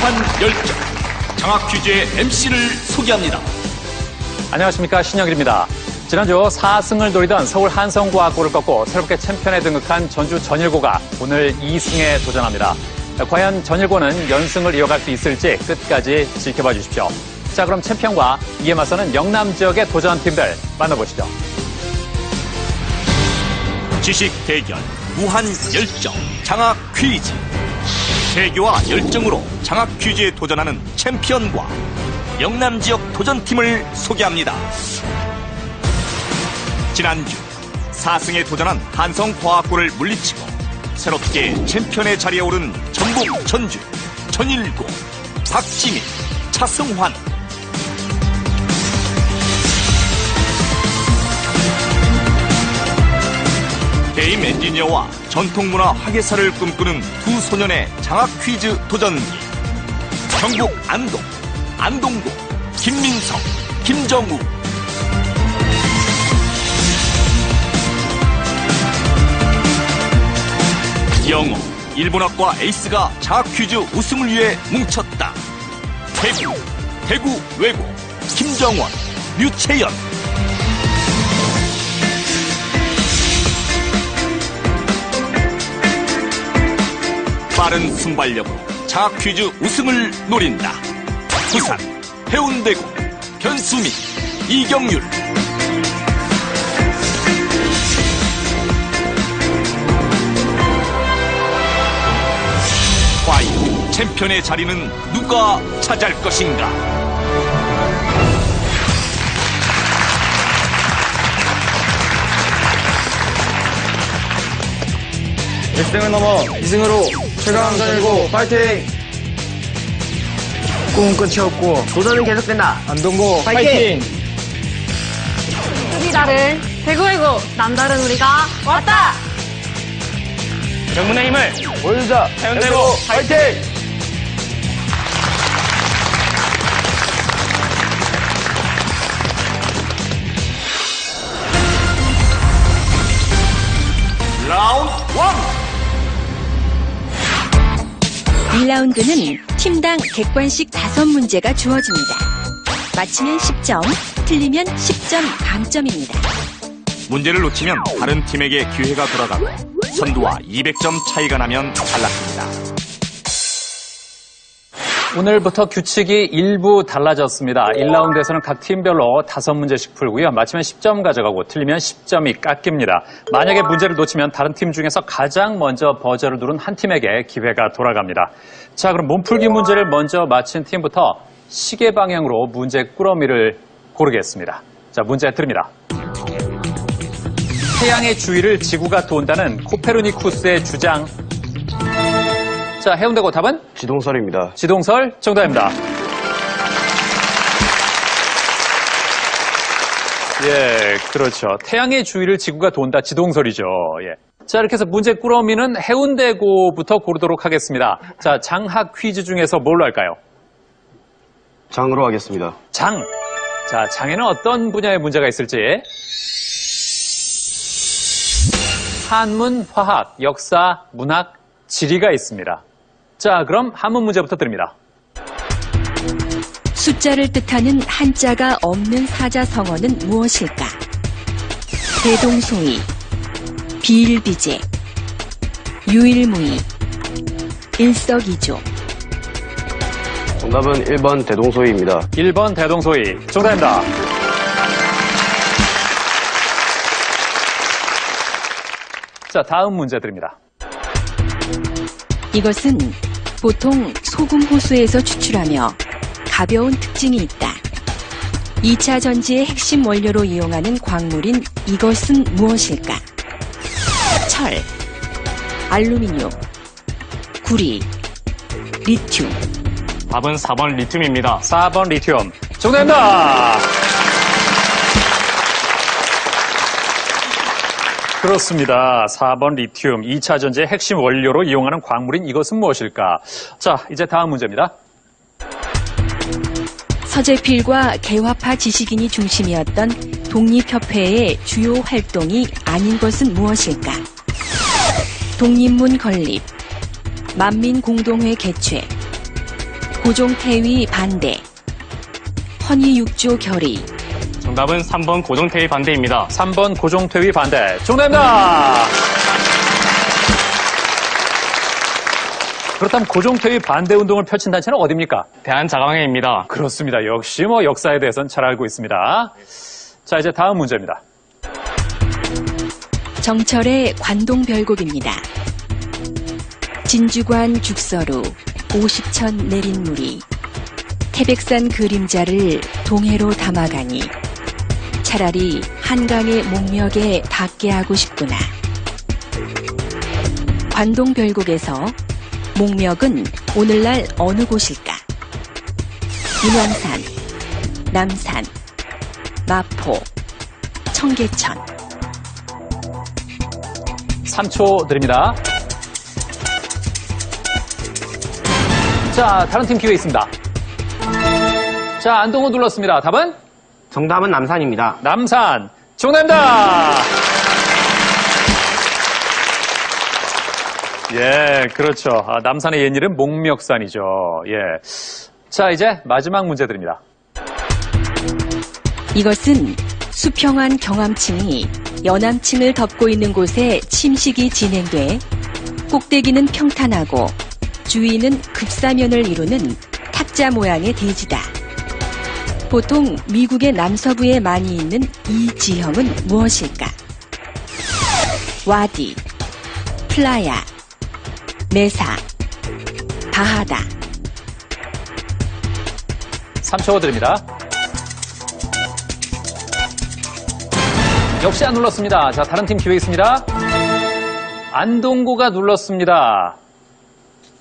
무한 열정. 장학 퀴즈의 MC를 소개합니다. 안녕하십니까, 신영길입니다. 지난주 4승을 노리던 서울 한성과학고를 꺾고 새롭게 챔피언에 등극한 전주 전일고가 오늘 2승에 도전합니다. 과연 전일고는 연승을 이어갈 수 있을지 끝까지 지켜봐 주십시오. 자, 그럼 챔피언과 이에 맞서는 영남 지역의 도전팀들 만나보시죠. 지식 대결, 무한 열정, 장학 퀴즈. 세계와 열정으로 장학 퀴즈에 도전하는 챔피언과 영남 지역 도전팀을 소개합니다. 지난주 4승에 도전한 한성과학고를 물리치고 새롭게 챔피언의 자리에 오른 전북 전주, 전일고, 박지민, 차승환. 게임 엔지니어와 전통문화 학예사를 꿈꾸는 두 소년의 장학 퀴즈 도전기. 경북 안동, 안동고, 김민성, 김정우. 영어, 일본어과 에이스가 장학 퀴즈 우승을 위해 뭉쳤다. 대구 외고, 김정원, 류채연. 빠른 순발력으로 장학 퀴즈 우승을 노린다. 부산, 해운대고, 변수민, 이경률. 과연 챔피언의 자리는 누가 차지할 것인가? 일승을 넘어 2승으로 최강 전일고 파이팅! 꿈은 끝이 없고 도전은 계속된다. 안동고 파이팅! 우리 다른 대구외고 남다른 우리가 왔다! 정문의 힘을 보여주자. 해운대고 파이팅! 라운드 1. 1라운드는 팀당 객관식 5문제가 주어집니다. 맞히면 10점, 틀리면 10점 감점입니다. 문제를 놓치면 다른 팀에게 기회가 돌아가고 선두와 200점 차이가 나면 탈락합니다. 오늘부터 규칙이 일부 달라졌습니다. 1라운드에서는 각 팀별로 5문제씩 풀고요. 맞히면 10점 가져가고 틀리면 10점이 깎입니다. 만약에 문제를 놓치면 다른 팀 중에서 가장 먼저 버저를 누른 한 팀에게 기회가 돌아갑니다. 자, 그럼 몸풀기 문제를 먼저 맞힌 팀부터 시계 방향으로 문제 꾸러미를 고르겠습니다. 자, 문제 드립니다. 태양의 주위를 지구가 돈다는 코페르니쿠스의 주장. 자, 해운대고 답은? 지동설입니다. 지동설 정답입니다. 예, 그렇죠. 태양의 주위를 지구가 돈다, 지동설이죠. 예. 자, 이렇게 해서 문제 꾸러미는 해운대고부터 고르도록 하겠습니다. 자, 장학 퀴즈 중에서 뭘로 할까요? 장으로 하겠습니다. 장. 자, 장에는 어떤 분야의 문제가 있을지. 한문, 화학, 역사, 문학, 지리가 있습니다. 자, 그럼 한문 문제부터 드립니다. 숫자를 뜻하는 한자가 없는 사자성어는 무엇일까? 대동소이, 비일비재, 유일무이, 일석이조. 정답은 1번 대동소이입니다. 1번 대동소이 정답입니다. 자, 다음 문제 드립니다. 이것은 보통 소금 호수에서 추출하며 가벼운 특징이 있다. 2차 전지의 핵심 원료로 이용하는 광물인 이것은 무엇일까? 철, 알루미늄, 구리, 리튬. 답은 4번 리튬입니다. 4번 리튬 정답입니다. 그렇습니다. 4번 리튬, 2차 전지의 핵심 원료로 이용하는 광물인 이것은 무엇일까? 자, 이제 다음 문제입니다. 서재필과 개화파 지식인이 중심이었던 독립협회의 주요 활동이 아닌 것은 무엇일까? 독립문 건립, 만민공동회 개최, 고종태위 반대. 헌의육조 결의. 정답은 3번 고종태위 반대입니다. 3번 고종퇴위 반대. 정답입니다. 그렇다면 고종퇴위 반대 운동을 펼친 단체는 어디입니까? 대한자강회입니다. 그렇습니다. 역시 역사에 대해서는 잘 알고 있습니다. 자, 이제 다음 문제입니다. 정철의 관동별곡입니다. 진주관 죽서루 50천 내린 물이 태백산 그림자를 동해로 담아가니 차라리 한강의 목멱에 닿게 하고 싶구나. 관동별곡에서 목멱은 오늘날 어느 곳일까? 인왕산, 남산, 마포, 청계천. 3초 드립니다. 자, 다른 팀 기회 있습니다. 자, 안동호 눌렀습니다. 답은? 정답은 남산입니다. 남산. 정답입니다. 예, 그렇죠. 남산의 옛이름 목멱산이죠. 예. 자, 이제 마지막 문제 드립니다. 이것은 수평한 경암층이 연암층을 덮고 있는 곳에 침식이 진행돼 꼭대기는 평탄하고 주위는 급사면을 이루는 탁자 모양의 대지다. 보통 미국의 남서부에 많이 있는 이 지형은 무엇일까? 와디, 플라야, 메사, 바하다. 3초 드립니다. 역시 안 눌렀습니다. 자, 다른 팀 기회 있습니다. 안동고가 눌렀습니다.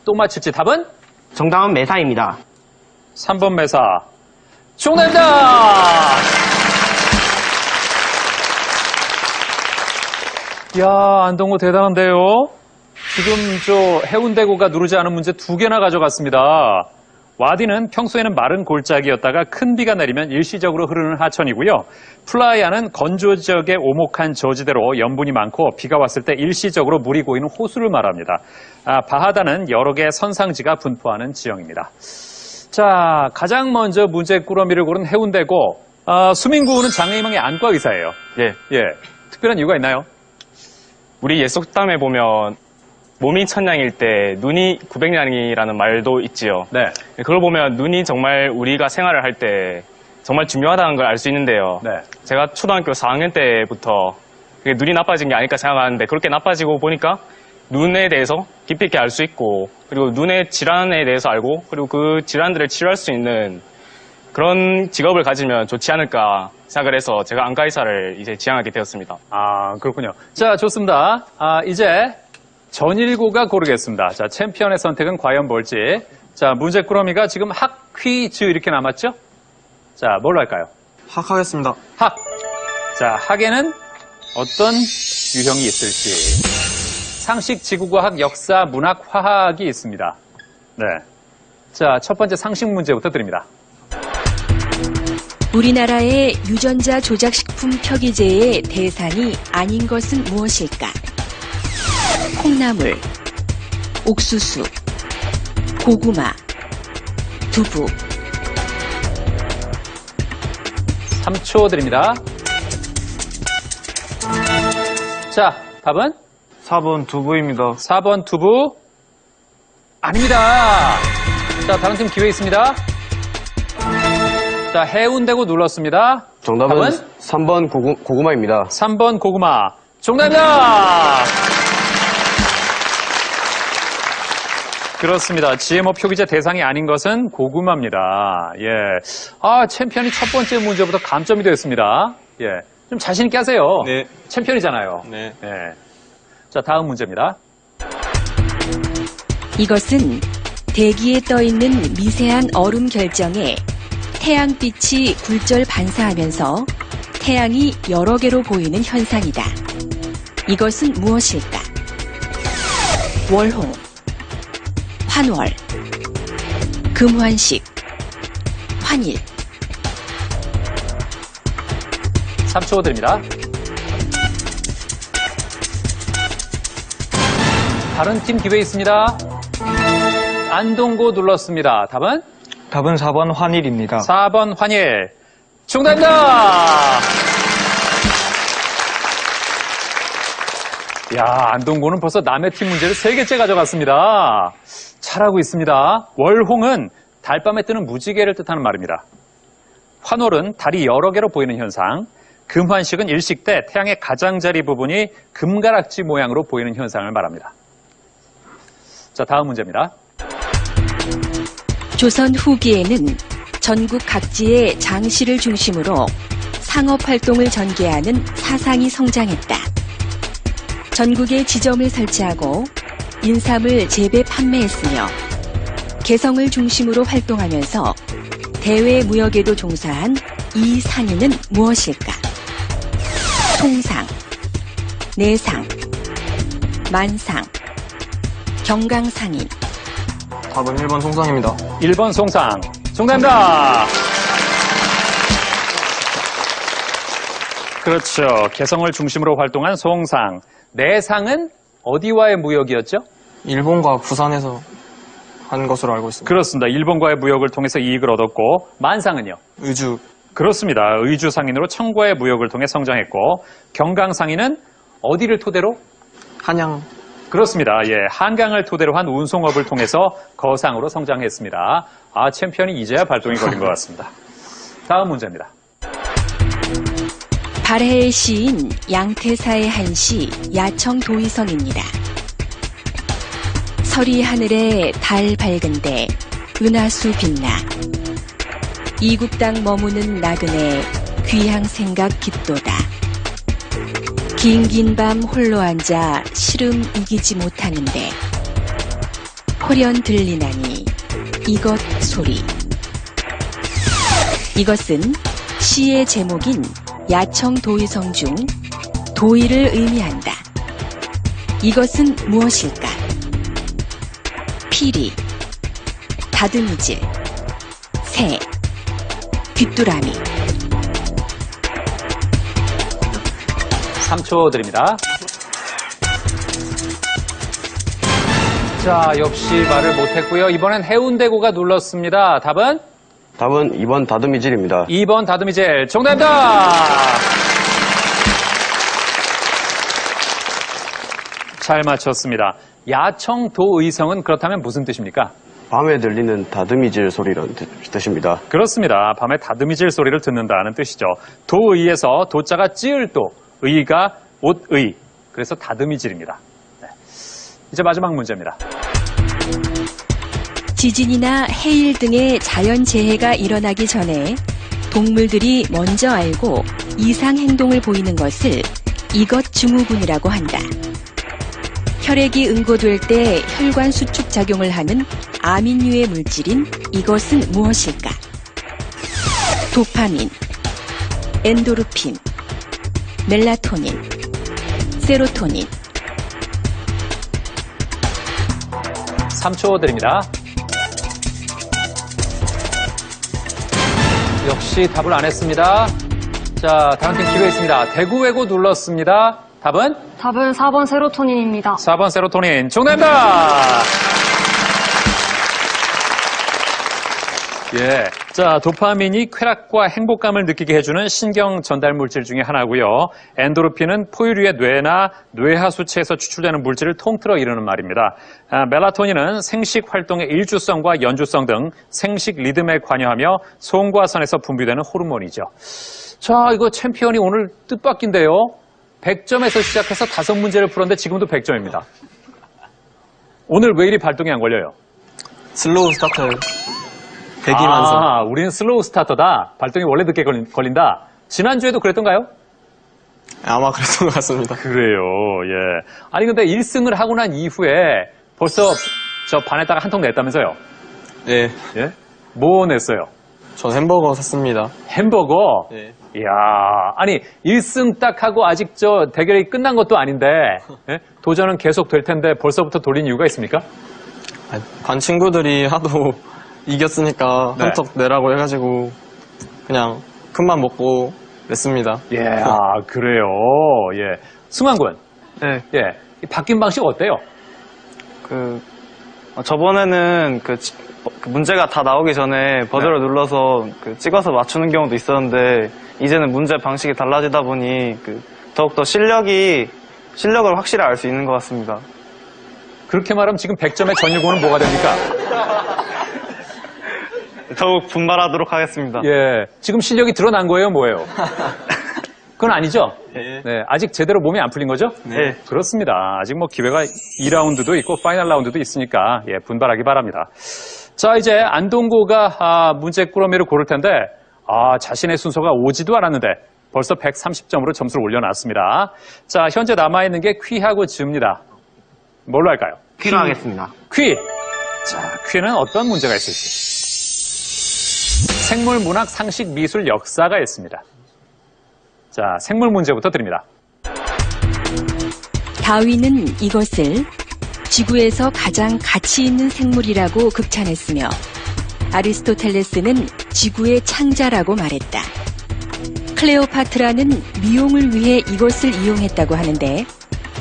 또 맞힐지 답은? 정답은 메사입니다. 3번 메사. 정답입니다! 이야, 안동고 대단한데요? 지금 해운대고가 누르지 않은 문제 2개나 가져갔습니다. 와디는 평소에는 마른 골짜기였다가 큰 비가 내리면 일시적으로 흐르는 하천이고요. 플라야는 건조 지역의 오목한 저지대로 염분이 많고 비가 왔을 때 일시적으로 물이 고이는 호수를 말합니다. 바하다는 여러 개의 선상지가 분포하는 지형입니다. 자, 가장 먼저 문제 꾸러미를 고른 해운대고, 수민구는 장래희망의 안과 의사예요. 예. 특별한 이유가 있나요? 우리 옛속담에 보면 몸이 천냥일 때 눈이 900냥이라는 말도 있지요. 네. 그걸 보면 눈이 정말 우리가 생활을 할 때 정말 중요하다는 걸 알 수 있는데요. 네. 제가 초등학교 4학년 때부터 그게 눈이 나빠진 게 아닐까 생각하는데 그렇게 나빠지고 보니까 눈에 대해서 깊이 있게 알 수 있고 그리고 눈의 질환에 대해서 알고 그리고 그 질환들을 치료할 수 있는 그런 직업을 가지면 좋지 않을까 생각을 해서 제가 안과의사를 이제 지향하게 되었습니다. 아, 그렇군요. 자, 좋습니다. 이제 전일고가 고르겠습니다. 자, 챔피언의 선택은 과연 뭘지. 자, 문제 꾸러미가 지금 학, 퀴즈 이렇게 남았죠? 자, 뭘로 할까요? 학하겠습니다. 학. 자, 학에는 어떤 유형이 있을지. 상식, 지구과학, 역사, 문학, 화학이 있습니다. 네. 자, 첫 번째 상식 문제부터 드립니다. 우리나라의 유전자 조작식품 표기제의 대상이 아닌 것은 무엇일까? 콩나물, 옥수수, 고구마, 두부. 3초 드립니다. 자, 답은? 4번 두부입니다. 4번 두부. 아닙니다. 자, 다른 팀 기회 있습니다. 자, 해운대고 눌렀습니다. 정답은 답은? 3번 고구마입니다. 3번 고구마. 정답입니다. 그렇습니다. GMO 표기제 대상이 아닌 것은 고구마입니다. 예. 챔피언이 첫 번째 문제부터 감점이 되었습니다. 예. 좀 자신있게 하세요. 네. 챔피언이잖아요. 네. 예. 자, 다음 문제입니다. 이것은 대기에 떠있는 미세한 얼음 결정에 태양빛이 굴절 반사하면서 태양이 여러 개로 보이는 현상이다. 이것은 무엇일까? 월홍, 환월, 금환식, 환일. 3초 드립니다. 다른 팀 기회 있습니다. 안동고 눌렀습니다. 답은? 답은 4번 환일입니다. 4번 환일. 정답입니다! 야, 안동고는 벌써 남의 팀 문제를 3개째 가져갔습니다. 잘하고 있습니다. 월홍은 달밤에 뜨는 무지개를 뜻하는 말입니다. 환월은 달이 여러 개로 보이는 현상. 금환식은 일식 때 태양의 가장자리 부분이 금가락지 모양으로 보이는 현상을 말합니다. 자, 다음 문제입니다. 조선 후기에는 전국 각지의 장시를 중심으로 상업활동을 전개하는 사상이 성장했다. 전국에 지점을 설치하고 인삼을 재배 판매했으며 개성을 중심으로 활동하면서 대외 무역에도 종사한 이 상인은 무엇일까? 송상, 내상, 만상, 경강상인. 답은 1번 송상입니다. 1번 송상. 정답입니다. 그렇죠. 개성을 중심으로 활동한 송상. 내상은 어디와의 무역이었죠? 일본과 부산에서 한 것으로 알고 있습니다. 그렇습니다. 일본과의 무역을 통해서 이익을 얻었고, 만상은요? 의주. 그렇습니다. 의주 상인으로 청과의 무역을 통해 성장했고, 경강 상인은 어디를 토대로? 한양. 그렇습니다. 예, 한강을 토대로 한 운송업을 통해서 거상으로 성장했습니다. 아, 챔피언이 이제야 발동이 걸린 것 같습니다. 다음 문제입니다. 발해의 시인 양태사의 한시 야청도의성입니다. 서리 하늘에 달 밝은데 은하수 빛나 이국당 머무는 나그네 귀향 생각 깊도다. 긴긴 밤 홀로 앉아 시름 이기지 못하는데 호련 들리나니 이것 소리. 이것은 시의 제목인 야청도의성 중 도의를 의미한다. 이것은 무엇일까? 피리, 다듬이질, 새, 귀뚜라미. 3초 드립니다. 자, 역시 말을 못했고요. 이번엔 해운대고가 눌렀습니다. 답은? 답은 2번 다듬이질입니다. 2번 다듬이질. 정답입니다. 잘 맞췄습니다. 야청도의성은 그렇다면 무슨 뜻입니까? 밤에 들리는 다듬이질 소리라는 뜻입니다. 그렇습니다. 밤에 다듬이질 소리를 듣는다는 뜻이죠. 도의에서 도자가 찌을 도, 의가 옷의, 그래서 다듬이질입니다. 네. 이제 마지막 문제입니다. 지진이나 해일 등의 자연재해가 일어나기 전에 동물들이 먼저 알고 이상 행동을 보이는 것을 이것 증후군이라고 한다. 혈액이 응고될 때 혈관 수축 작용을 하는 아민류의 물질인 이것은 무엇일까? 도파민, 엔도르핀, 멜라토닌, 세로토닌. 3초 드립니다. 역시 답을 안 했습니다. 자, 다음 팀 기회 있습니다. 대구외고 눌렀습니다. 답은? 답은 4번 세로토닌입니다. 4번 세로토닌. 정답입니다. 예. 자, 도파민이 쾌락과 행복감을 느끼게 해주는 신경 전달 물질 중에 하나고요. 엔도르핀은 포유류의 뇌나 뇌하수체에서 추출되는 물질을 통틀어 이루는 말입니다. 멜라토닌은 생식 활동의 일주성과 연주성 등 생식 리듬에 관여하며 송과선에서 분비되는 호르몬이죠. 자, 이거 챔피언이 오늘 뜻밖인데요. 100점에서 시작해서 5문제를 풀었는데 지금도 100점입니다. 오늘 왜 이리 발동이 안 걸려요? 슬로우 스타트. 대기만성. 아, 우리는 슬로우 스타터다. 발동이 원래 늦게 걸린다. 지난주에도 그랬던가요? 아마 그랬던 것 같습니다. 그래요, 예. 아니, 근데 1승을 하고 난 이후에 벌써 저 반에다가 한 통 냈다면서요? 네. 예? 뭐 냈어요? 전 햄버거 샀습니다. 햄버거? 네. 이야, 아니, 1승 딱 하고 아직 저 대결이 끝난 것도 아닌데, 예? 도전은 계속 될 텐데 벌써부터 돌린 이유가 있습니까? 반 친구들이 하도 이겼으니까 네. 한턱 내라고 해가지고 그냥 큰맘 먹고 냈습니다. 예, 아, 그래요. 예. 승환군. 네. 예. 이 바뀐 방식 어때요? 저번에는 그 문제가 다 나오기 전에 버저를 눌러서 찍어서 맞추는 경우도 있었는데 이제는 문제 방식이 달라지다 보니 더욱더 실력을 확실히 알 수 있는 것 같습니다. 그렇게 말하면 지금 100점의 전일고는 뭐가 됩니까? 더욱 분발하도록 하겠습니다. 예. 지금 실력이 드러난 거예요, 뭐예요? 그건 아니죠? 네. 아직 제대로 몸이 안 풀린 거죠? 네. 그렇습니다. 아직 뭐 기회가 2라운드도 있고 파이널 라운드도 있으니까 예, 분발하기 바랍니다. 자, 이제 안동고가 문제 꾸러미를 고를 텐데 자신의 순서가 오지도 않았는데 벌써 130점으로 점수를 올려놨습니다. 자, 현재 남아있는 게 퀴하고 즈입니다. 뭘로 할까요? 퀴로 하겠습니다. 퀴! 자, 퀴는 어떤 문제가 있을지. 생물, 문학, 상식, 미술, 역사가 있습니다. 자, 생물 문제부터 드립니다. 다윈은 이것을 지구에서 가장 가치 있는 생물이라고 극찬했으며 아리스토텔레스는 지구의 창자라고 말했다. 클레오파트라는 미용을 위해 이것을 이용했다고 하는데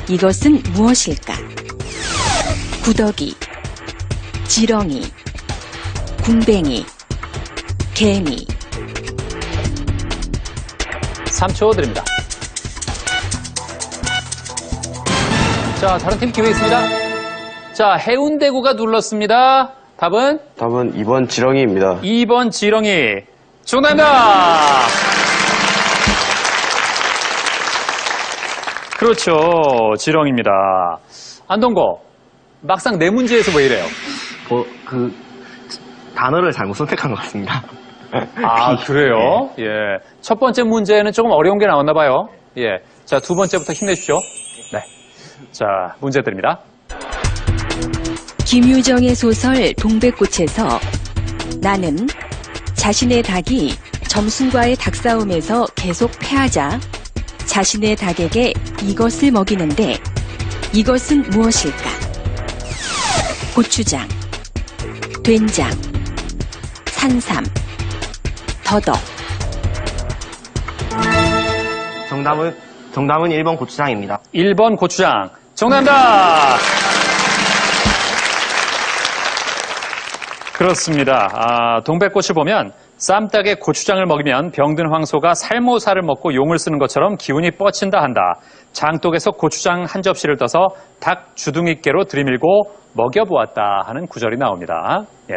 이것은 무엇일까? 구더기, 지렁이, 군뱅이, 개미. 3초 드립니다. 자, 다른 팀 기회 있습니다. 자, 해운대구가 눌렀습니다. 답은? 답은 2번 지렁이입니다. 2번 지렁이. 정답입니다. 그렇죠. 지렁입니다. 안동고, 막상 네 문제에서 왜 이래요? 단어를 잘못 선택한 것 같습니다. 아, 그래요? 예. 첫 번째 문제는 조금 어려운 게 나왔나 봐요. 예. 자, 두 번째부터 힘내십시오. 네. 자, 문제 드립니다. 김유정의 소설 동백꽃에서 나는 자신의 닭이 점순과의 닭싸움에서 계속 패하자 자신의 닭에게 이것을 먹이는데 이것은 무엇일까? 고추장, 된장, 산삼, 더덕. 정답은 1번 고추장입니다. 1번 고추장. 정답입니다. 그렇습니다. 동백꽃을 보면 쌈닭에 고추장을 먹이면 병든 황소가 살모사를 먹고 용을 쓰는 것처럼 기운이 뻗친다 한다. 장독에서 고추장 한 접시를 떠서 닭 주둥이께로 들이밀고 먹여보았다 하는 구절이 나옵니다. 예.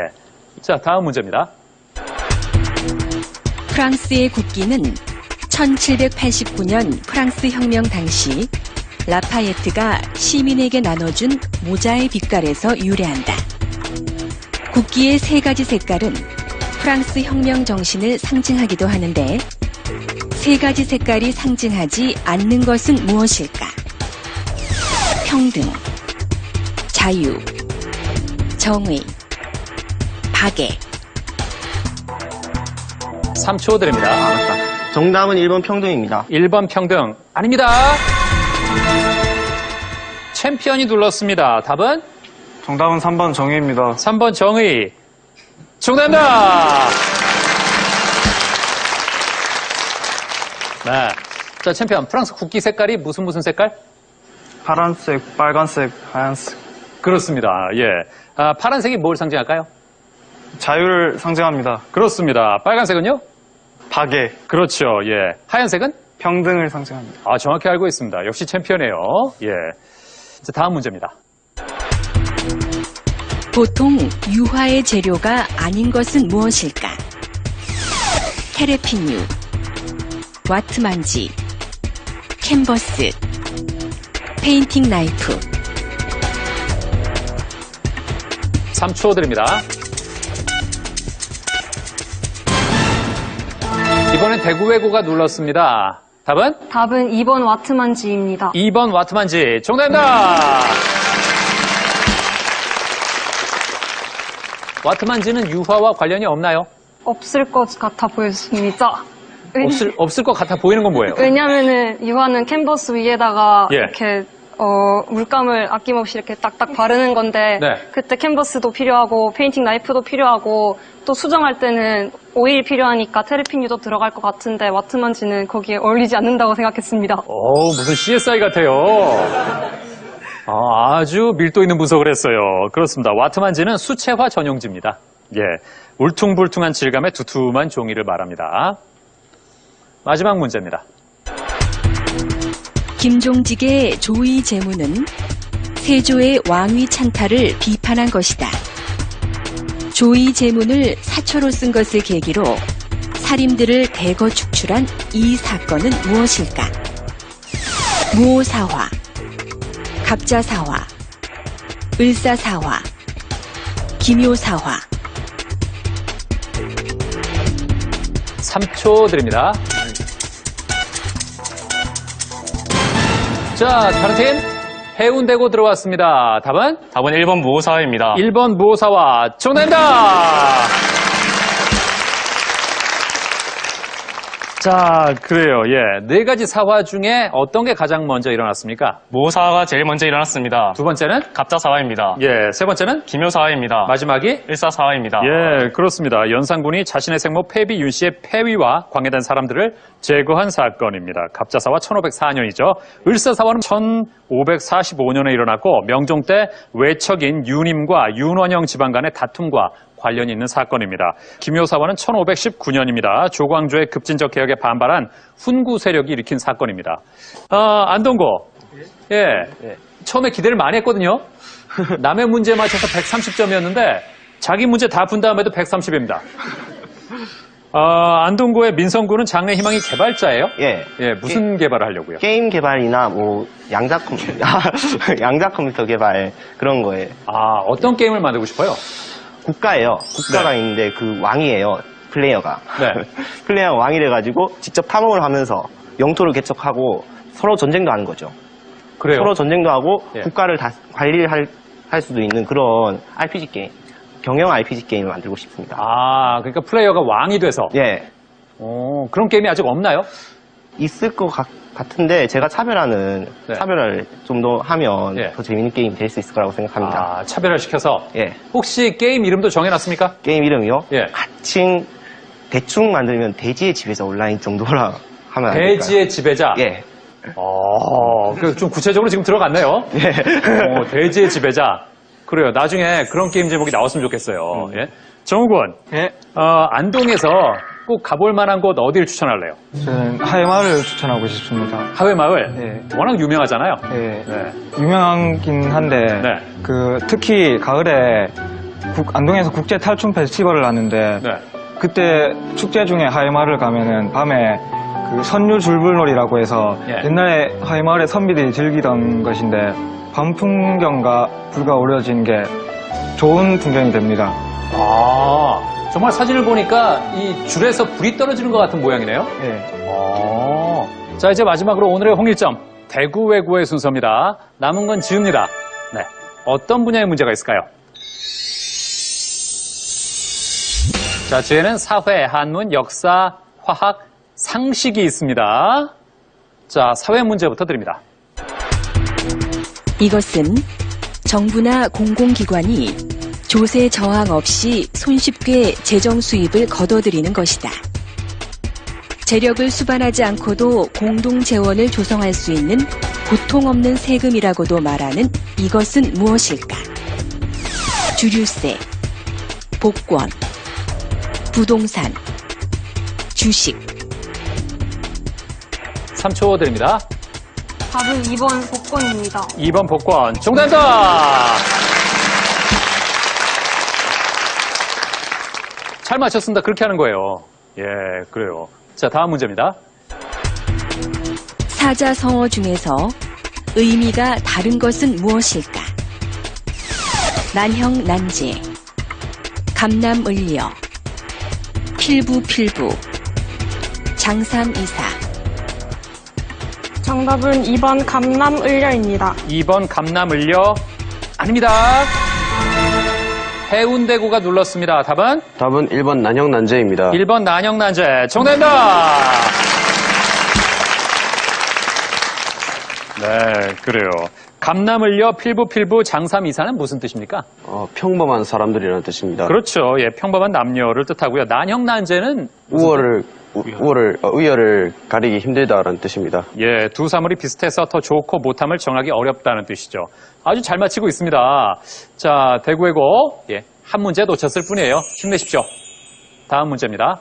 자, 다음 문제입니다. 프랑스의 국기는 1789년 프랑스 혁명 당시 라파예트가 시민에게 나눠준 모자의 빛깔에서 유래한다. 국기의 세 가지 색깔은 프랑스 혁명 정신을 상징하기도 하는데 세 가지 색깔이 상징하지 않는 것은 무엇일까? 평등, 자유, 정의, 박애. 3초 드립니다. 정답은 1번 평등입니다. 1번 평등. 아닙니다. 챔피언이 눌렀습니다. 답은? 정답은 3번 정의입니다. 3번 정의. 정답입니다. 네. 자, 챔피언. 프랑스 국기 색깔이 무슨 색깔? 파란색, 빨간색, 하얀색. 그렇습니다. 예. 파란색이 뭘 상징할까요? 자유를 상징합니다. 그렇습니다. 빨간색은요? 박애, 그렇죠. 예. 하얀색은? 평등을 상징합니다. 정확히 알고 있습니다. 역시 챔피언이에요. 예. 자, 다음 문제입니다. 보통 유화의 재료가 아닌 것은 무엇일까? 테레핀유, 와트만지, 캔버스, 페인팅 나이프. 3초 드립니다. 이번엔 대구외고가 눌렀습니다. 답은? 답은 2번 와트만지입니다. 2번 와트만지. 정답입니다. 와트만지는 유화와 관련이 없나요? 없을 것 같아 보였습니다. 없을 것 같아 보이는 건 뭐예요? 왜냐면은 유화는 캔버스 위에다가 예. 이렇게 물감을 아낌없이 이렇게 딱딱 바르는 건데 네. 그때 캔버스도 필요하고 페인팅 나이프도 필요하고 또 수정할 때는 오일이 필요하니까 테레핀유도 들어갈 것 같은데 와트만지는 거기에 어울리지 않는다고 생각했습니다. 무슨 CSI 같아요. 아주 밀도 있는 분석을 했어요. 그렇습니다. 와트만지는 수채화 전용지입니다. 예, 울퉁불퉁한 질감의 두툼한 종이를 말합니다. 마지막 문제입니다. 김종직의 조의 제문은 세조의 왕위 찬탈을 비판한 것이다. 조의 제문을 사초로 쓴 것을 계기로 살인들을 대거 축출한 이 사건은 무엇일까? 무오사화, 갑자사화, 을사사화, 기묘사화. 3초 드립니다. 자, 다른 팀 해운대고 들어왔습니다. 답은? 답은 1번 무오사화입니다. 1번 무오사화 정답입니다. 자, 그래요. 예, 네 가지 사화 중에 어떤 게 가장 먼저 일어났습니까? 무오사화가 제일 먼저 일어났습니다. 두 번째는? 갑자사화입니다. 예, 세 번째는? 기묘사화입니다. 마지막이? 일사사화입니다. 예, 그렇습니다. 연산군이 자신의 생모 패비 윤 씨의 폐위와 관계된 사람들을 제거한 사건입니다. 갑자사화 1504년이죠. 을사사화는 1545년에 일어났고 명종 때 외척인 윤임과 윤원영 지방 간의 다툼과 관련이 있는 사건입니다. 기묘사화는 1519년입니다. 조광조의 급진적 개혁에 반발한 훈구 세력이 일으킨 사건입니다. 안동고, 예, 처음에 기대를 많이 했거든요. 남의 문제 맞춰서 130점이었는데 자기 문제 다 푼 다음에도 130입니다. 안동구의 민성구는 장래 희망이 개발자예요? 예. 무슨 개발을 하려고요? 게임 개발이나 뭐 양자 컴퓨터 개발 그런 거에 어떤 게임을 만들고 싶어요? 국가예요. 국가가 네. 있는데 그 왕이에요. 플레이어가. 네. 플레이어가 왕이래 가지고 직접 탐험을 하면서 영토를 개척하고 서로 전쟁도 하는 거죠. 그래요? 서로 전쟁도 하고 예. 국가를 다 관리를 할 수도 있는 그런 RPG 게임. 경영 RPG 게임을 만들고 싶습니다. 그러니까 플레이어가 왕이 돼서. 예. 그런 게임이 아직 없나요? 있을 것 같은데 제가 차별을 좀 더 하면 예. 더 재밌는 게임이 될 수 있을 거라고 생각합니다. 차별화시켜서. 예. 혹시 게임 이름도 정해놨습니까? 게임 이름이요? 예. 대충 만들면 돼지의 지배자 온라인 정도라 하면 안 될까요? 돼지의 지배자. 예. 좀 구체적으로 지금 들어갔네요. 예. 돼지의 지배자. 그래요. 나중에 그런 게임 제목이 나왔으면 좋겠어요. 예. 정우군. 예. 안동에서 꼭 가볼 만한 곳 어디를 추천할래요? 저는 하회마을을 추천하고 싶습니다. 하회마을. 예. 워낙 유명하잖아요. 예. 네. 유명하긴 한데 네. 특히 가을에 안동에서 국제 탈춤 페스티벌을 하는데 네. 그때 축제 중에 하회마을을 가면은 밤에 그 선유 줄불놀이라고 해서 예. 옛날에 하회마을의 선비들이 즐기던 것인데 밤 풍경과 불과 어우러진 게 좋은 풍경이 됩니다. 정말 사진을 보니까 이 줄에서 불이 떨어지는 것 같은 모양이네요. 예. 자, 이제 마지막으로 오늘의 홍일점. 대구 외구의 순서입니다. 남은 건 지읍니다. 네. 어떤 분야의 문제가 있을까요? 자, 지혜는 사회, 한문, 역사, 화학, 상식이 있습니다. 자, 사회 문제부터 드립니다. 이것은 정부나 공공기관이 조세 저항 없이 손쉽게 재정 수입을 거둬들이는 것이다. 재력을 수반하지 않고도 공동 재원을 조성할 수 있는 고통 없는 세금이라고도 말하는 이것은 무엇일까? 주류세, 복권, 부동산, 주식. 3초 드립니다. 답은 2번 복권입니다. 2번 복권. 정답입니다! 잘 맞췄습니다. 그렇게 하는 거예요. 예, 그래요. 자, 다음 문제입니다. 사자성어 중에서 의미가 다른 것은 무엇일까? 난형난제, 감남을려, 필부필부, 장삼이사. 정답은 2번 감남을려입니다. 2번 감남을려. 아닙니다. 해운대구가 눌렀습니다. 답은? 답은 1번 난형난제입니다. 1번 난형난제. 정답입니다. 네, 그래요. 감남을려 필부필부 장삼이사는 무슨 뜻입니까? 평범한 사람들이라는 뜻입니다. 그렇죠. 예, 평범한 남녀를 뜻하고요. 난형난제는 우열을 가리기 힘들다라는 뜻입니다. 예, 두 사물이 비슷해서 더 좋고 못함을 정하기 어렵다는 뜻이죠. 아주 잘 맞히고 있습니다. 자, 대구외고, 예, 한 문제 놓쳤을 뿐이에요. 힘내십시오. 다음 문제입니다.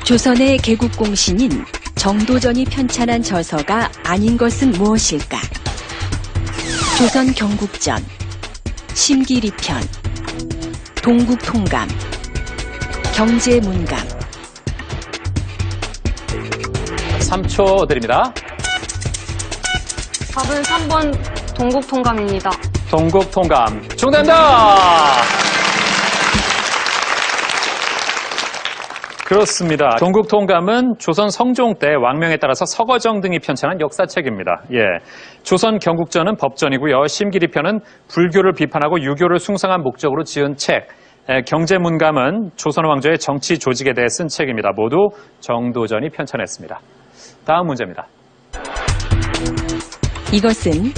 조선의 개국공신인 정도전이 편찬한 저서가 아닌 것은 무엇일까? 조선 경국전, 심기리편, 동국통감, 경제문감. 3초 드립니다. 답은 3번 동국통감입니다. 동국통감. 정답입니다! 그렇습니다. 동국통감은 조선 성종 때 왕명에 따라서 서거정 등이 편찬한 역사책입니다. 예, 조선 경국전은 법전이고요. 심기리편은 불교를 비판하고 유교를 숭상한 목적으로 지은 책. 경제문감은 조선 왕조의 정치 조직에 대해 쓴 책입니다. 모두 정도전이 편찬했습니다. 다음 문제입니다. 이것은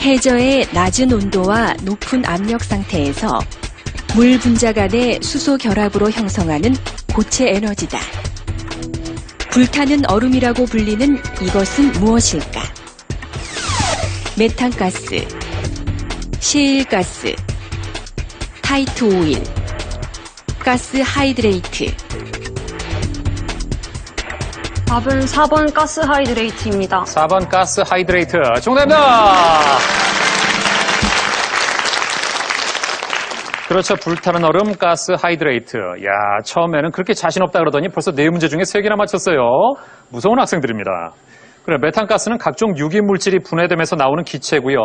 해저의 낮은 온도와 높은 압력 상태에서 물 분자 간의 수소 결합으로 형성하는 고체 에너지다. 불타는 얼음이라고 불리는 이것은 무엇일까? 메탄가스, 시일가스, 타이트 오일, 가스 하이드레이트. 답은 4번 가스 하이드레이트입니다. 4번 가스 하이드레이트. 정답입니다! 그렇죠. 불타는 얼음, 가스 하이드레이트. 야, 처음에는 그렇게 자신 없다 그러더니 벌써 4문제 중에 3개나 맞췄어요. 무서운 학생들입니다. 그래, 메탄가스는 각종 유기물질이 분해되면서 나오는 기체고요.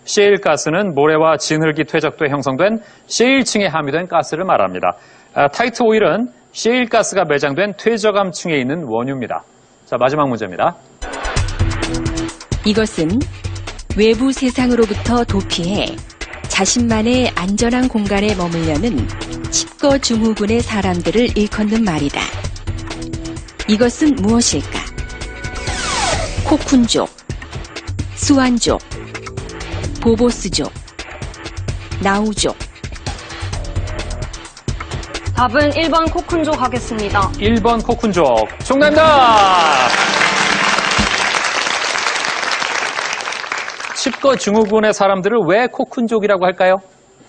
시에일가스는 모래와 진흙이 퇴적돼 형성된 시에일층에 함유된 가스를 말합니다. 타이트 오일은 시에일가스가 매장된 퇴적암층에 있는 원유입니다. 자, 마지막 문제입니다. 이것은 외부 세상으로부터 도피해 자신만의 안전한 공간에 머물려는 칩거중후군의 사람들을 일컫는 말이다. 이것은 무엇일까? 코쿤족, 수완족, 보보스족, 나우족. 답은 1번 코쿤족 하겠습니다. 1번 코쿤족. 정답입니다! 칩거 증후군의 사람들을 왜 코쿤족이라고 할까요?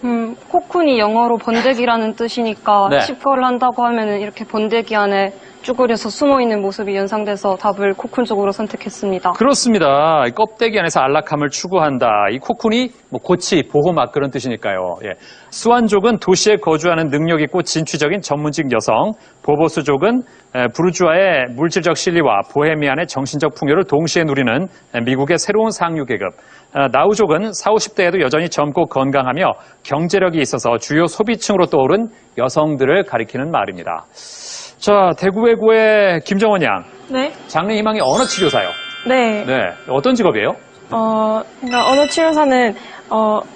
코쿤이 영어로 번데기라는 뜻이니까 네. 칩거를 한다고 하면은 이렇게 번데기 안에 쭈그려서 숨어있는 모습이 연상돼서 답을 코쿤족으로 선택했습니다. 그렇습니다. 이 껍데기 안에서 안락함을 추구한다. 이 코쿤이 고치, 보호막 그런 뜻이니까요. 예. 수완족은 도시에 거주하는 능력 있고 진취적인 전문직 여성, 보보스족은 부르주아의 물질적 실리와 보헤미안의 정신적 풍요를 동시에 누리는 미국의 새로운 상류 계급, 나우족은 40, 50대에도 여전히 젊고 건강하며 경제력이 있어서 주요 소비층으로 떠오른 여성들을 가리키는 말입니다. 자, 대구외고의 김정원 양. 네. 장래 희망이 언어치료사요. 네. 네. 어떤 직업이에요? 그러니까 언어치료사는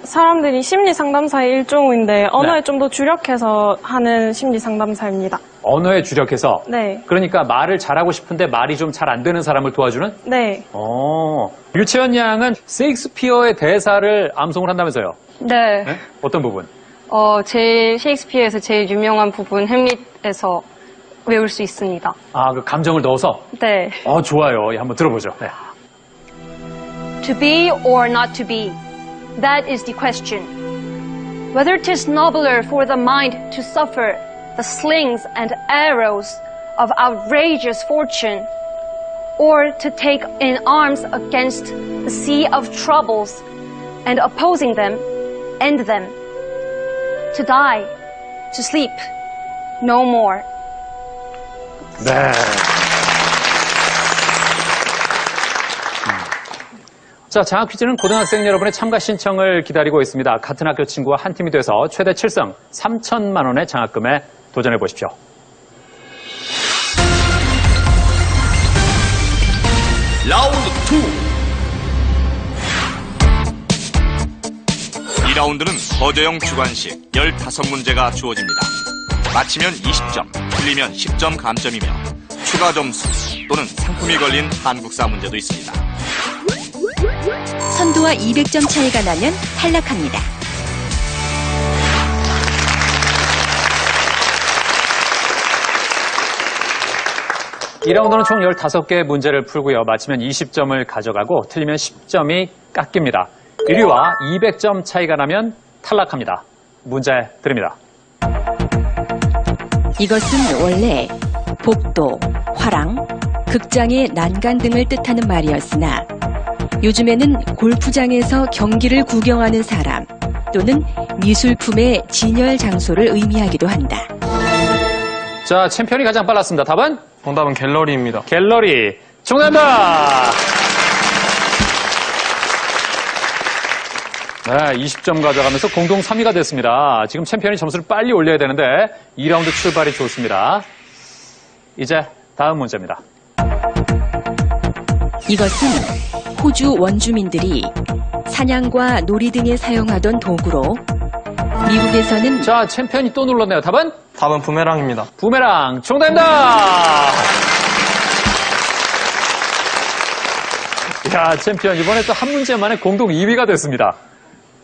사람들이 심리 상담사의 일종인데 언어에 좀 더 주력해서 하는 심리 상담사입니다. 언어에 주력해서? 네. 그러니까 말을 잘하고 싶은데 말이 좀 잘 안 되는 사람을 도와주는? 네. 유채연 양은 세익스피어의 대사를 암송을 한다면서요? 네. 네? 어떤 부분? 제일 셰익스피어에서 제일 유명한 부분 햄릿에서 외울 수 있습니다. 아, 그 감정을 넣어서? 네. 좋아요. 예, 한번 들어보죠. 네. To be or not to be, that is the question. Whether 'tis nobler for the mind to suffer the slings and arrows of outrageous fortune, or to take in arms against the sea of troubles, and opposing them, end them. To die, to sleep, no more. 네. 자, 장학 퀴즈는 고등학생 여러분의 참가 신청을 기다리고 있습니다. 같은 학교 친구와 한 팀이 돼서 최대 7승 3천만 원의 장학금에 도전해 보십시오. 라운드 2. 2라운드는 거저형 주관식 15문제가 주어집니다. 맞히면 20점, 틀리면 10점 감점이며 추가 점수 또는 상품이 걸린 한국사 문제도 있습니다. 선두와 200점 차이가 나면 탈락합니다. 이 라운드는 총 15개의 문제를 풀고요. 맞히면 20점을 가져가고 틀리면 10점이 깎입니다. 1위와 200점 차이가 나면 탈락합니다. 문제 드립니다. 이것은 원래 복도, 화랑, 극장의 난간 등을 뜻하는 말이었으나 요즘에는 골프장에서 경기를 구경하는 사람 또는 미술품의 진열 장소를 의미하기도 한다. 자, 챔피언이 가장 빨랐습니다. 답은? 정답은 갤러리입니다. 갤러리. 정답입니다. 네, 20점 가져가면서 공동 3위가 됐습니다. 지금 챔피언이 점수를 빨리 올려야 되는데 2라운드 출발이 좋습니다. 이제 다음 문제입니다. 이것은 호주 원주민들이 사냥과 놀이 등에 사용하던 도구로 미국에서는 자, 챔피언이 또 눌렀네요. 답은? 답은 부메랑입니다. 부메랑. 정답입니다. 야, 챔피언 이번에 또 한 문제 만에 공동 2위가 됐습니다.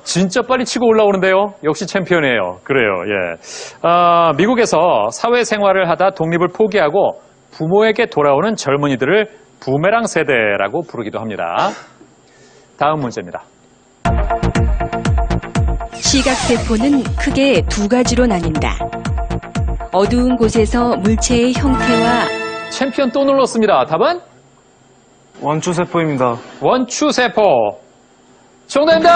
진짜 빨리 치고 올라오는데요. 역시 챔피언이에요. 그래요. 예. 미국에서 사회생활을 하다 독립을 포기하고 부모에게 돌아오는 젊은이들을 부메랑 세대라고 부르기도 합니다. 다음 문제입니다. 시각세포는 크게 두 가지로 나뉜다. 어두운 곳에서 물체의 형태와 챔피언 또 눌렀습니다. 답은? 원추세포입니다. 원추세포. 정답입니다.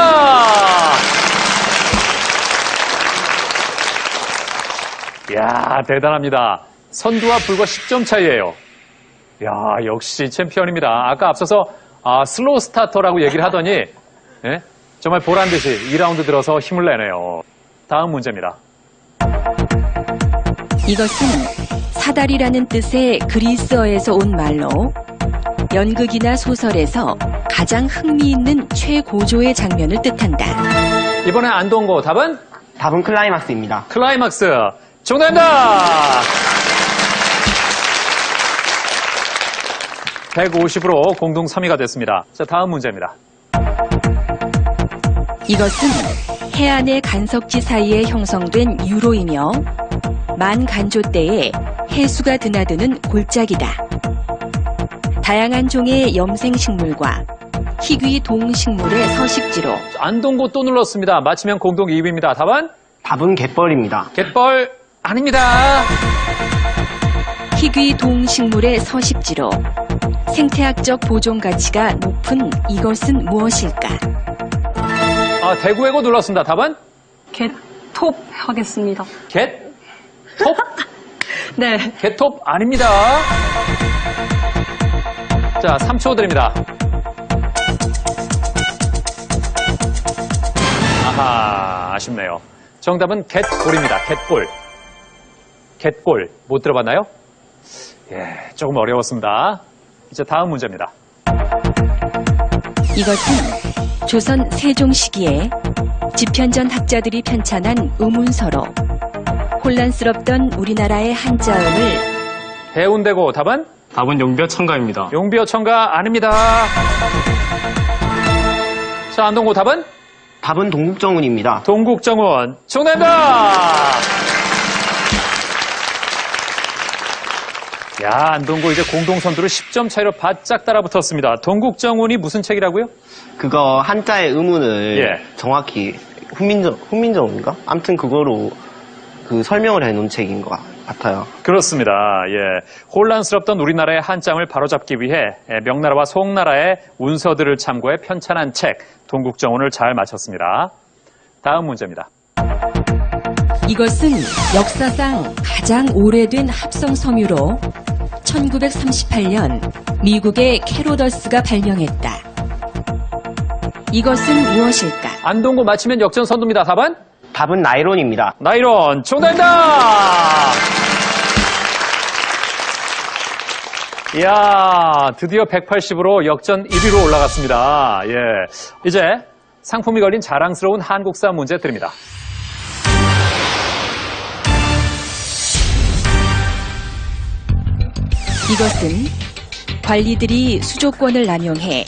이야, 대단합니다. 선두와 불과 10점 차이예요. 이야, 역시 챔피언입니다. 아까 앞서서 슬로우 스타터라고 얘기를 하더니 예? 정말 보란듯이 2라운드 들어서 힘을 내네요. 다음 문제입니다. 이것은 사다리라는 뜻의 그리스어에서 온 말로 연극이나 소설에서 가장 흥미있는 최고조의 장면을 뜻한다. 이번에 안동고 답은? 답은 클라이막스입니다. 클라이막스. 정답입니다. 150으로 공동 3위가 됐습니다. 자, 다음 문제입니다. 이것은 해안의 간석지 사이에 형성된 유로이며 만간조 때에 해수가 드나드는 골짜기다. 다양한 종의 염생식물과 희귀 동식물의 서식지로 안동고 또 눌렀습니다. 맞히면 공동 2위입니다. 답은? 답은 갯벌입니다. 갯벌 아닙니다. 희귀 동식물의 서식지로 생태학적 보존 가치가 높은 이것은 무엇일까? 대구해고 눌렀습니다. 답은? 개톱 하겠습니다. 갯톱? 네. 개톱 아닙니다. 자, 3초 드립니다. 아하, 아쉽네요. 정답은 갯골입니다. 갯골. 갯골. 못 들어봤나요? 예, 조금 어려웠습니다. 이제 다음 문제입니다. 이것은 조선 세종 시기에 집현전 학자들이 편찬한 의문서로 혼란스럽던 우리나라의 한자음을 해운대고 답은? 답은 용비어천가입니다. 용비어천가 아닙니다. 자, 안동고 답은? 답은 동국정운입니다. 동국정운. 정답입니다. 야, 안동고 이제 공동선두로 10점 차이로 바짝 따라붙었습니다. 동국정운이 무슨 책이라고요? 그거 한자의 의문을 예. 정확히 훈민정음인가? 아무튼 그거로 그 설명을 해놓은 책인 것 같아요. 그렇습니다. 예. 혼란스럽던 우리나라의 한자음을 바로잡기 위해 명나라와 송나라의 운서들을 참고해 편찬한 책 동국정운을 잘 마쳤습니다. 다음 문제입니다. 이것은 역사상 가장 오래된 합성 섬유로 1938년 미국의 캐로더스가 발명했다. 이것은 무엇일까? 안동고 맞히면 역전 선두입니다. 답은? 답은 나이론입니다. 나이론. 정답입니다. 이야, 드디어 180으로 역전 1위로 올라갔습니다. 예. 이제 상품이 걸린 자랑스러운 한국사 문제 드립니다. 이것은 관리들이 수조권을 남용해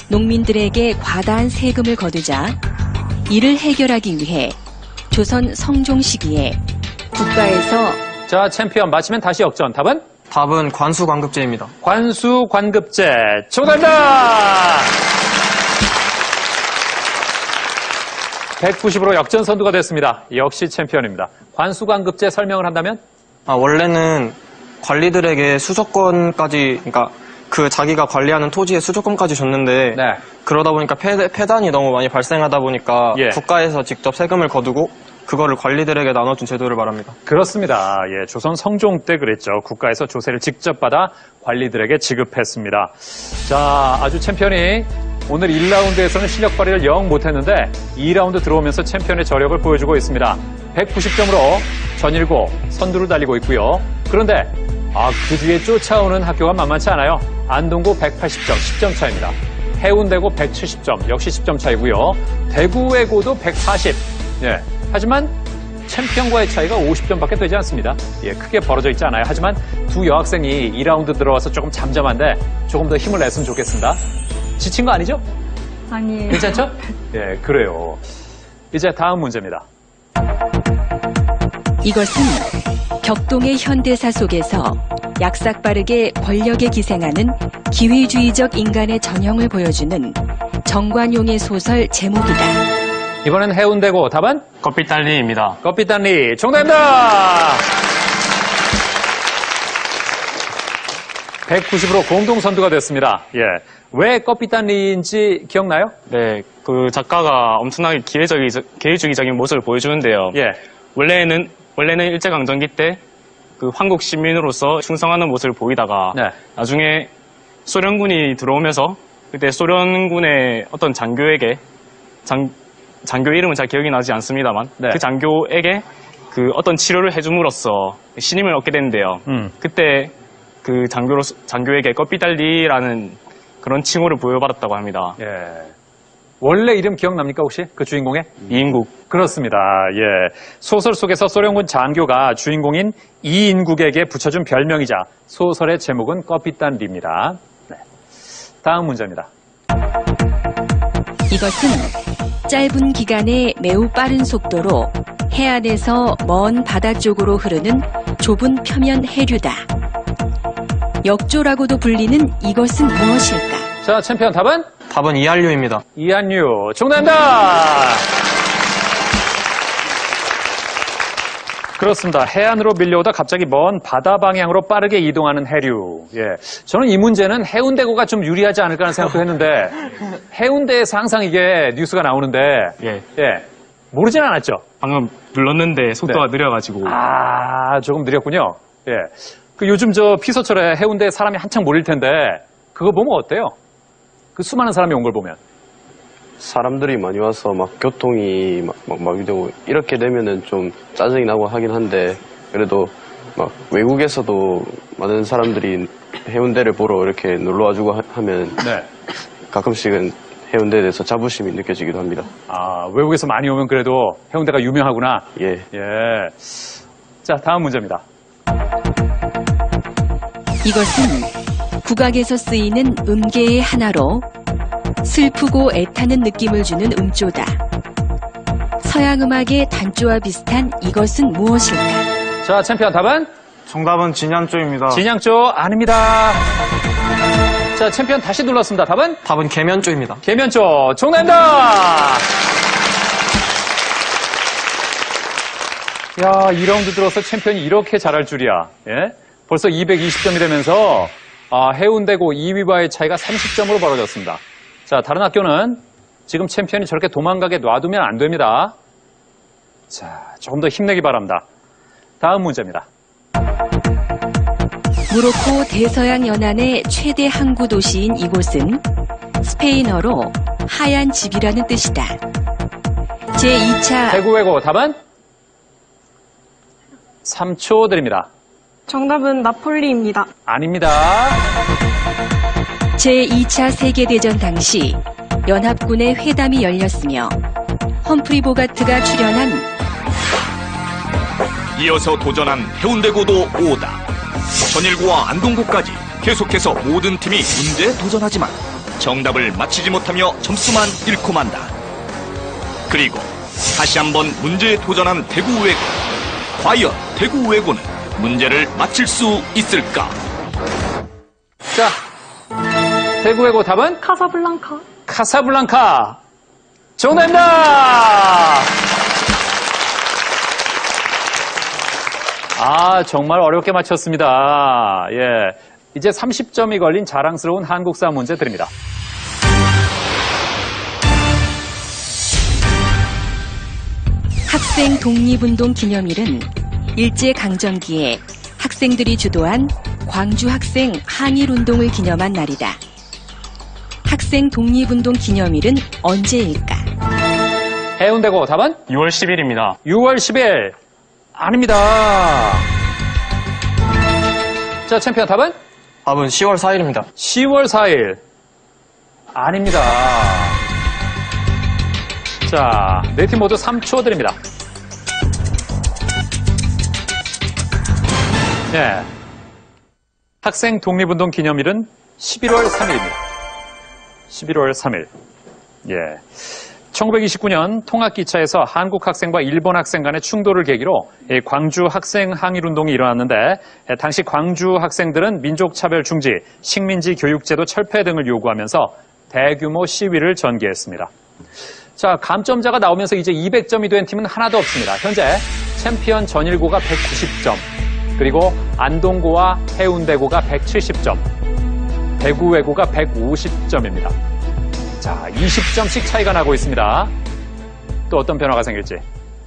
농민들에게 과다한 세금을 거두자 이를 해결하기 위해 조선 성종 시기에 국가에서 자, 챔피언 맞히면 다시 역전. 답은? 답은 관수관급제입니다. 관수관급제. 정답입니다. 190으로 역전 선두가 됐습니다. 역시 챔피언입니다. 관수관급제 설명을 한다면? 원래는 관리들에게 수조권까지, 그러니까 그 자기가 관리하는 토지의 수조권까지 줬는데 네. 그러다 보니까 폐단이 너무 많이 발생하다 보니까 예. 국가에서 직접 세금을 거두고 그거를 관리들에게 나눠준 제도를 말합니다. 그렇습니다. 예, 조선 성종 때 그랬죠. 국가에서 조세를 직접 받아 관리들에게 지급했습니다. 자, 아주 챔피언이 오늘 1라운드에서는 실력 발휘를 영 못했는데 2라운드 들어오면서 챔피언의 저력을 보여주고 있습니다. 190점으로 전일고 선두를 달리고 있고요. 그런데 그 뒤에 쫓아오는 학교가 만만치 않아요. 안동고 180점, 10점 차입니다. 해운대고 170점, 역시 10점 차이고요. 대구외고도 140. 예. 하지만 챔피언과의 차이가 50점밖에 되지 않습니다. 예, 크게 벌어져 있지 않아요. 하지만 두 여학생이 2라운드 들어와서 조금 잠잠한데 조금 더 힘을 냈으면 좋겠습니다. 지친 거 아니죠? 아니에요. 괜찮죠? 예, 그래요. 이제 다음 문제입니다. 이것은 격동의 현대사 속에서 약삭빠르게 권력에 기생하는 기회주의적 인간의 전형을 보여주는 정관용의 소설 제목이다. 이번엔 해운대고 답은? 커피딸리입니다. 커피딸리 정답입니다. 190으로 공동 선두가 됐습니다. 예. 왜 커피딸리인지 기억나요? 네, 그 작가가 엄청나게 기회주의적인 모습을 보여주는데요. 예. 원래는 일제강점기 때 그 한국 시민으로서 충성하는 모습을 보이다가 네. 나중에 소련군이 들어오면서 그때 소련군의 어떤 장교에게 장교 이름은 잘 기억이 나지 않습니다만 네. 그 장교에게 그 어떤 치료를 해줌으로써 신임을 얻게 됐는데요. 그때 그 장교에게 꺼삐달리라는 그런 칭호를 부여받았다고 합니다. 예. 원래 이름 기억납니까 혹시? 그 주인공의? 이인국. 그렇습니다. 예. 소설 속에서 소련군 장교가 주인공인 이인국에게 붙여준 별명이자 소설의 제목은 꺼삐딴리입니다. 네. 다음 문제입니다. 이것은 짧은 기간에 매우 빠른 속도로 해안에서 먼 바다 쪽으로 흐르는 좁은 표면 해류다. 역조라고도 불리는 이것은 무엇일까? 자, 챔피언 답은? 답은 이한류입니다. 이한류. 정답입니다. 그렇습니다. 해안으로 밀려오다 갑자기 먼 바다 방향으로 빠르게 이동하는 해류. 예. 저는 이 문제는 해운대고가 좀 유리하지 않을까 하는 생각도 했는데 해운대에서 항상 이게 뉴스가 나오는데 예. 모르진 않았죠. 방금 눌렀는데 속도가 네. 느려가지고. 조금 느렸군요. 예. 그 요즘 저 피서철에 해운대에 사람이 한창 몰릴 텐데 그거 보면 어때요? 그 수많은 사람이 온 걸 보면. 사람들이 많이 와서 막 교통이 막 이렇게 되면은 좀 짜증이 나고 하긴 한데 그래도 막 외국에서도 많은 사람들이 해운대를 보러 이렇게 놀러 와주고 하면 가끔씩은 해운대에 대해서 자부심이 느껴지기도 합니다. 외국에서 많이 오면 그래도 해운대가 유명하구나. 예. 자, 다음 문제입니다. 이것은 국악에서 쓰이는 음계의 하나로 슬프고 애타는 느낌을 주는 음조다. 서양 음악의 단조와 비슷한 이것은 무엇일까? 자, 챔피언 답은? 정답은 진양조입니다. 진양조 아닙니다. 자, 챔피언 다시 눌렀습니다. 답은? 답은 계면조입니다. 계면조 정답입니다. 야, 2라운드 들어서 챔피언이 이렇게 잘할 줄이야. 예? 벌써 220점이 되면서 해운대고 2위와의 차이가 30점으로 벌어졌습니다. 자, 다른 학교는 지금 챔피언이 저렇게 도망가게 놔두면 안 됩니다. 자, 조금 더 힘내기 바랍니다. 다음 문제입니다. 모로코 대서양 연안의 최대 항구 도시인 이곳은 스페인어로 하얀 집이라는 뜻이다. 제2차 대구외고 답은? 3초 드립니다. 정답은 나폴리입니다. 아닙니다. 제2차 세계대전 당시 연합군의 회담이 열렸으며 험프리 보가트가 출연한 이어서 도전한 해운대고도 5다. 전일고와 안동고까지 계속해서 모든 팀이 문제에 도전하지만 정답을 맞히지 못하며 점수만 잃고 만다. 그리고 다시 한번 문제에 도전한 대구외고. 과연 대구외고는 문제를 맞힐 수 있을까? 자, 대구외고 답은? 카사블랑카. 카사블랑카. 정답입니다! 아, 정말 어렵게 맞췄습니다. 예. 이제 30점이 걸린 자랑스러운 한국사 문제 드립니다. 학생 독립운동 기념일은 일제강점기에 학생들이 주도한 광주 학생 항일운동을 기념한 날이다. 학생 독립운동 기념일은 언제일까? 해운대고 답은? 6월 10일입니다. 6월 10일. 아닙니다. 자, 챔피언 답은? 답은 10월 4일입니다. 10월 4일. 아닙니다. 자, 네 팀 모두 3초 드립니다. 예. 학생 독립운동 기념일은 11월 3일입니다. 11월 3일. 예. 1929년 통학기차에서 한국 학생과 일본 학생 간의 충돌을 계기로 광주 학생 항일운동이 일어났는데 당시 광주 학생들은 민족차별 중지, 식민지 교육제도 철폐 등을 요구하면서 대규모 시위를 전개했습니다. 자, 감점자가 나오면서 이제 200점이 된 팀은 하나도 없습니다. 현재 챔피언 전일고가 190점, 그리고 안동고와 해운대고가 170점, 대구외고가 150점입니다. 자, 20점씩 차이가 나고 있습니다. 또 어떤 변화가 생길지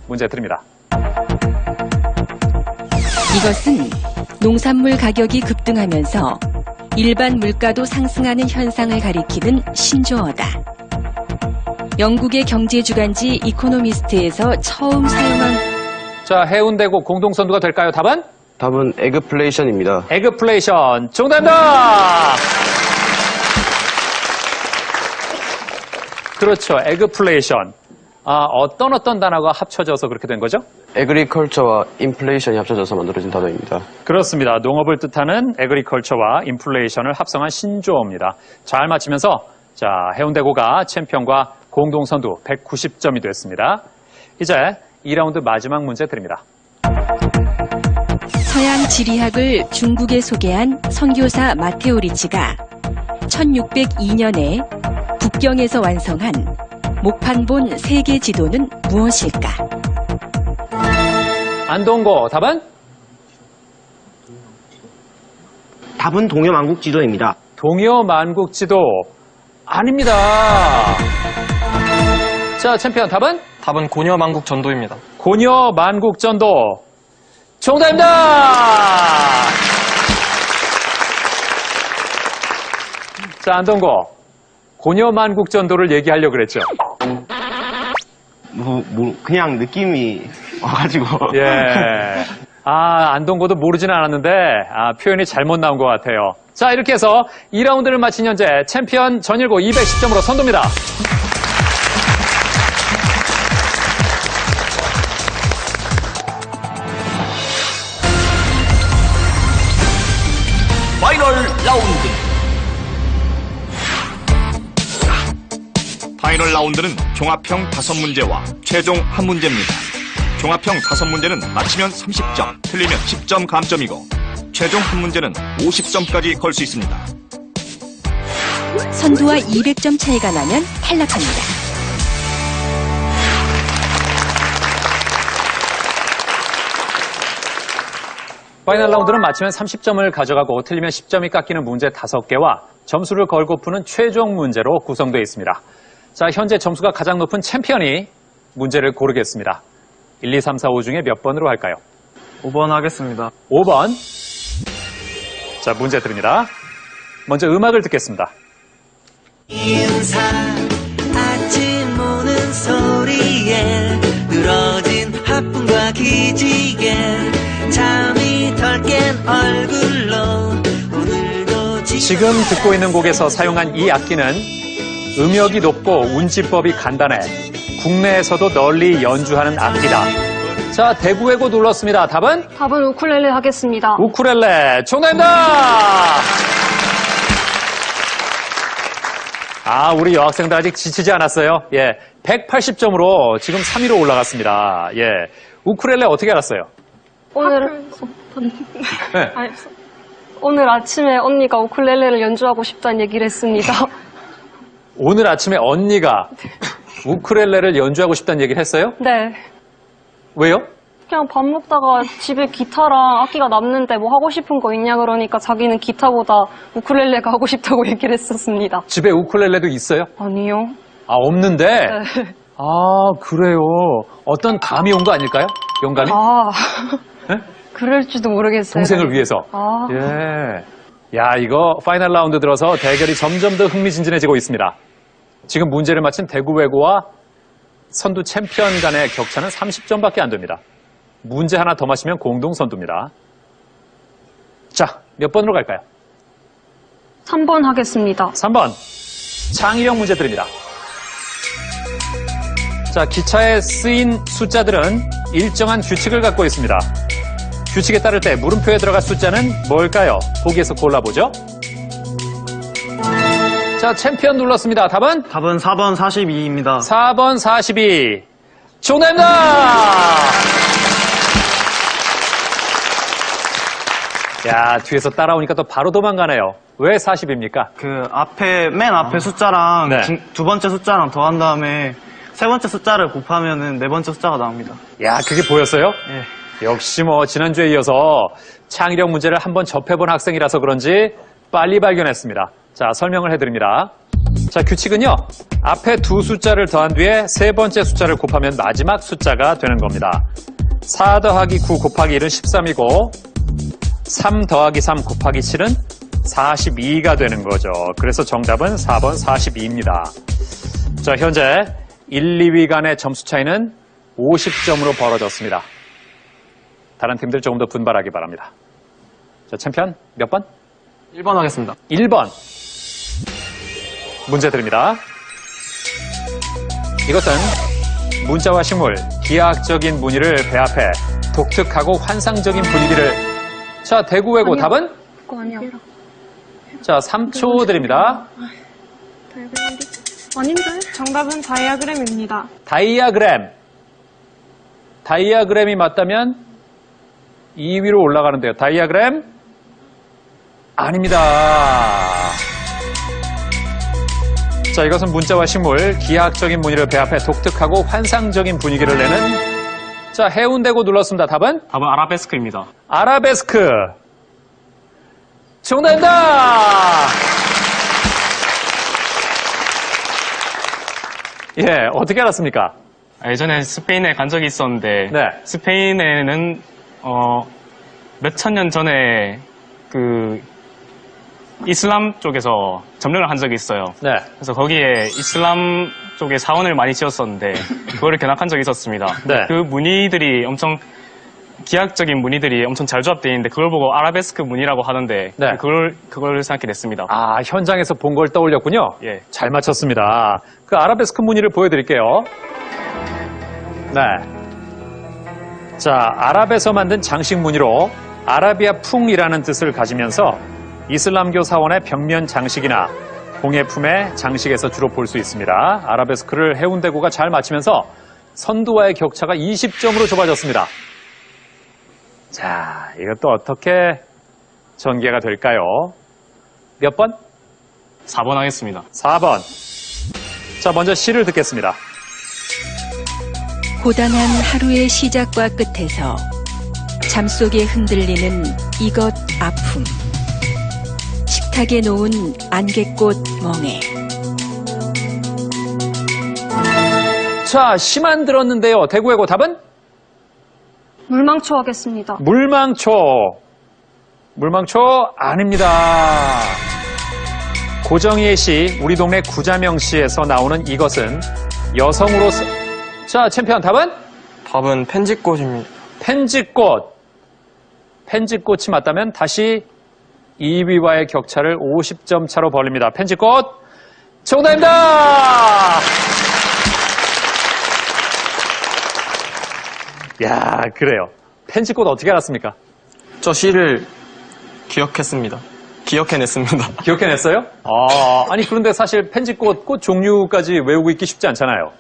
문제 드립니다. 이것은 농산물 가격이 급등하면서 일반 물가도 상승하는 현상을 가리키는 신조어다. 영국의 경제주간지 이코노미스트에서 처음 사용한 자, 해운대고 공동선두가 될까요? 답은? 답은 에그플레이션입니다. 에그플레이션. 정답입니다! 그렇죠. 에그플레이션. 아, 어떤 단어가 합쳐져서 그렇게 된 거죠? 에그리컬처와 인플레이션이 합쳐져서 만들어진 단어입니다. 그렇습니다. 농업을 뜻하는 에그리컬처와 인플레이션을 합성한 신조어입니다. 잘 맞히면서 자, 해운대고가 챔피언과 공동선두 190점이 됐습니다. 이제 2라운드 마지막 문제 드립니다. 서양 지리학을 중국에 소개한 선교사 마테오 리치가 1602년에 북경에서 완성한 목판본 세계 지도는 무엇일까? 안동고 답은? 답은 동여만국지도입니다. 동여만국지도 아닙니다. 자, 챔피언 답은? 답은 고려만국전도입니다. 고려만국전도 정답입니다. 자, 안동고 고려만국전도를 얘기하려고 그랬죠. 그냥 느낌이 와가지고. 예. 아, 안동고도 모르진 않았는데, 표현이 잘못 나온 것 같아요. 자, 이렇게 해서 2라운드를 마친 현재 챔피언 전일고 210점으로 선두입니다. 파이널 라운드. 파이널 라운드는 종합형 5문제와 최종 1문제입니다. 종합형 5문제는 맞히면 30점, 틀리면 10점 감점이고 최종 1문제는 50점까지 걸 수 있습니다. 선두와 200점 차이가 나면 탈락합니다. 파이널 라운드는 맞히면 30점을 가져가고 틀리면 10점이 깎이는 문제 5개와 점수를 걸고 푸는 최종 문제로 구성되어 있습니다. 자, 현재 점수가 가장 높은 챔피언이 문제를 고르겠습니다. 1, 2, 3, 4, 5 중에 몇 번으로 할까요? 5번 하겠습니다. 5번. 자, 문제 드립니다. 먼저 음악을 듣겠습니다. 인사 아침 오는 소리에 늘어진 하품과 기지개 잠이 덜 깬 얼굴로 오늘도 지금 듣고 있는 곡에서 사용한 이 악기는 음역이 높고 운지법이 간단해 국내에서도 널리 연주하는 악기다. 자, 대구외고 눌렀습니다. 답은? 답은 우쿨렐레 하겠습니다. 우쿨렐레 정답입니다. 아, 우리 여학생들 아직 지치지 않았어요. 예, 180점으로 지금 3위로 올라갔습니다. 예, 우쿨렐레 어떻게 알았어요? 네. 오늘 아침에 언니가 우쿨렐레를 연주하고 싶다는 얘기를 했습니다. 오늘 아침에 언니가 우쿨렐레를 연주하고 싶다는 얘기를 했어요? 네. 왜요? 그냥 밥 먹다가 집에 기타랑 악기가 남는데 뭐 하고 싶은 거 있냐 그러니까 자기는 기타보다 우쿨렐레가 하고 싶다고 얘기를 했었습니다. 집에 우쿨렐레도 있어요? 아니요. 아, 없는데? 네. 아, 그래요. 어떤 감이 온 거 아닐까요? 영감이? 아, 네? 그럴지도 모르겠어요. 동생을 위해서. 아. 예. 야, 이거 파이널 라운드 들어서 대결이 점점 더 흥미진진해지고 있습니다. 지금 문제를 맞힌 대구 외고와 선두 챔피언 간의 격차는 30점밖에 안 됩니다. 문제 하나 더 맞히면 공동 선두입니다. 자, 몇 번으로 갈까요? 3번 하겠습니다. 3번. 창의력 문제 드립니다. 자, 기차에 쓰인 숫자들은 일정한 규칙을 갖고 있습니다. 규칙에 따를 때 물음표에 들어갈 숫자는 뭘까요? 보기에서 골라보죠. 자, 챔피언 눌렀습니다. 답은? 답은 4번 42입니다. 4번 42. 정답입니다! 야, 뒤에서 따라오니까 또 바로 도망가네요. 왜 40입니까? 그 맨 앞에 숫자랑 네. 두 번째 숫자랑 더한 다음에 세 번째 숫자를 곱하면은 네 번째 숫자가 나옵니다. 야, 그게 보였어요? 예. 역시 뭐 지난주에 이어서 창의력 문제를 한번 접해본 학생이라서 그런지 빨리 발견했습니다. 자, 설명을 해드립니다. 자, 규칙은요. 앞에 두 숫자를 더한 뒤에 세 번째 숫자를 곱하면 마지막 숫자가 되는 겁니다. 4 더하기 9 곱하기 1은 13이고 3 더하기 3 곱하기 7은 42가 되는 거죠. 그래서 정답은 4번 42입니다. 자, 현재 1, 2위 간의 점수 차이는 50점으로 벌어졌습니다. 다른 팀들 조금 더 분발하기 바랍니다. 자, 챔피언 몇 번? 1번 하겠습니다. 1번. 문제 드립니다. 이것은 문자와 식물, 기하학적인 무늬를 배합해 독특하고 환상적인 분위기를. 자, 대구 외고 답은? 그거 아니야. 자, 3초 드립니다. 아닌데? 정답은 다이아그램입니다. 다이아그램. 다이아그램이 맞다면 2위로 올라가는데요. 다이아그램? 아닙니다. 자, 이것은 문자와 식물, 기하학적인 무늬를 배합해 독특하고 환상적인 분위기를 내는. 자, 해운대고 눌렀습니다. 답은? 답은 아라베스크입니다. 아라베스크. 정답입니다. 예, 어떻게 알았습니까? 예전에 스페인에 간 적이 있었는데 네. 스페인에는 몇천 년 전에 그 이슬람 쪽에서 점령을 한 적이 있어요. 네. 그래서 거기에 이슬람 쪽에 사원을 많이 지었었는데 그거를 견학한 적이 있었습니다. 네. 그 무늬들이 엄청 기하학적인 무늬들이 엄청 잘 조합되어 있는데 그걸 보고 아라베스크 무늬라고 하던데 네. 그걸 생각해 냈습니다. 아, 현장에서 본 걸 떠올렸군요. 예. 잘 맞췄습니다. 그 아라베스크 무늬를 보여드릴게요. 네. 자, 아랍에서 만든 장식 무늬로 아라비아 풍이라는 뜻을 가지면서 이슬람교 사원의 벽면 장식이나 공예품의 장식에서 주로 볼 수 있습니다. 아라베스크를 해운대구가 잘 맞히면서 선두와의 격차가 20점으로 좁아졌습니다. 자, 이것도 어떻게 전개가 될까요? 몇 번? 4번 하겠습니다. 4번. 자, 먼저 시를 듣겠습니다. 고단한 하루의 시작과 끝에서 잠속에 흔들리는 이것 아픔. 식탁에 놓은 안개꽃 멍에. 자, 시만 들었는데요. 대구외고 답은? 물망초 하겠습니다. 물망초. 물망초 아닙니다. 고정희의 시, 우리 동네 구자명 시에서 나오는 이것은 여성으로서. 자, 챔피언 답은? 답은 펜지꽃입니다. 펜지꽃. 펜지꽃이 맞다면 다시 2위와의 격차를 50점 차로 벌립니다. 펜지꽃 정답입니다. 야, 그래요. 펜지꽃 어떻게 알았습니까? 저 시를 기억했습니다. 기억해냈습니다. 기억해냈어요? 아니 그런데 사실 펜지꽃 꽃 종류까지 외우고 있기 쉽지 않잖아요.